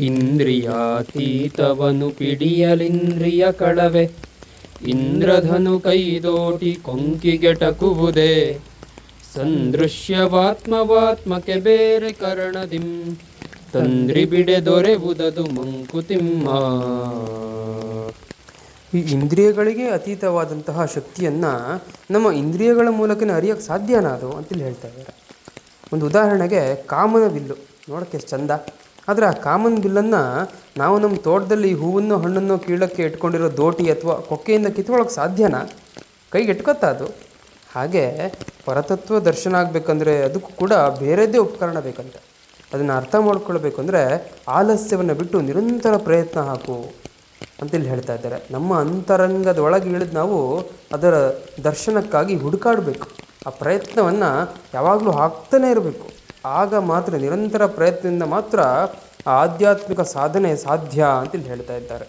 ಇಂದ್ರಿಯಾತೀತವನು ಪಿಡಿಯಲಿಂದ್ರಿಯ ಕಳವೆ, ಇಂದ್ರಧನು ಕೈದೋಟಿ ಕೊಂಕಿಗೆಟಕುವುದೇ. ಸಂದೃಶ್ಯವಾತ್ಮವಾತ್ಮಕ್ಕೆ ಬೇರೆ ಕರಣದಿಂ, ತಂದ್ರಿ ಬಿಡೆ ದೊರೆವುದದು ಮಂಕುತಿಮ್ಮ. ಈ ಇಂದ್ರಿಯಗಳಿಗೆ ಅತೀತವಾದಂತಹ ಶಕ್ತಿಯನ್ನು ನಮ್ಮ ಇಂದ್ರಿಯಗಳ ಮೂಲಕನೇ ಅರಿಯೋಕ್ಕೆ ಸಾಧ್ಯನಾ ಅದು ಅಂತೇಳಿ ಹೇಳ್ತಾ ಇದ್ದಾರೆ. ಒಂದು ಉದಾಹರಣೆಗೆ ಕಾಮನ ಬಿಲ್ಲು ನೋಡೋಕ್ಕೆ ಎಷ್ಟು ಚಂದ, ಆದರೆ ಆ ಕಾಮನ ಬಿಲ್ಲನ್ನು ನಾವು ನಮ್ಮ ತೋಟದಲ್ಲಿ ಹೂವನ್ನು ಹಣ್ಣನ್ನು ಕೀಳಕ್ಕೆ ಇಟ್ಕೊಂಡಿರೋ ದೋಟಿ ಅಥವಾ ಕೊಕ್ಕೆಯಿಂದ ಕಿತ್ಕೊಳ್ಳೋಕೆ ಸಾಧ್ಯನಾ? ಕೈಗೆ ಇಟ್ಕೊತಾ ಅದು? ಹಾಗೆ ಪರತತ್ವ ದರ್ಶನ ಆಗಬೇಕಂದ್ರೆ ಅದಕ್ಕೂ ಕೂಡ ಬೇರೆದೇ ಉಪಕರಣ ಬೇಕಂತೆ. ಅದನ್ನು ಅರ್ಥ ಮಾಡ್ಕೊಳ್ಬೇಕು ಅಂದರೆ ಆಲಸ್ಯವನ್ನು ಬಿಟ್ಟು ನಿರಂತರ ಪ್ರಯತ್ನ ಹಾಕು ಅಂತೇಳಿ ಹೇಳ್ತಾ ಇದ್ದಾರೆ. ನಮ್ಮ ಅಂತರಂಗದ ಒಳಗೆ ಇಳಿದು ನಾವು ಅದರ ದರ್ಶನಕ್ಕಾಗಿ ಹುಡುಕಾಡಬೇಕು. ಆ ಪ್ರಯತ್ನವನ್ನು ಯಾವಾಗಲೂ ಹಾಕ್ತಾನೇ ಇರಬೇಕು. ಆಗ ಮಾತ್ರ, ನಿರಂತರ ಪ್ರಯತ್ನದಿಂದ ಮಾತ್ರ ಆಧ್ಯಾತ್ಮಿಕ ಸಾಧನೆ ಸಾಧ್ಯ ಅಂತೇಳಿ ಹೇಳ್ತಾ ಇದ್ದಾರೆ.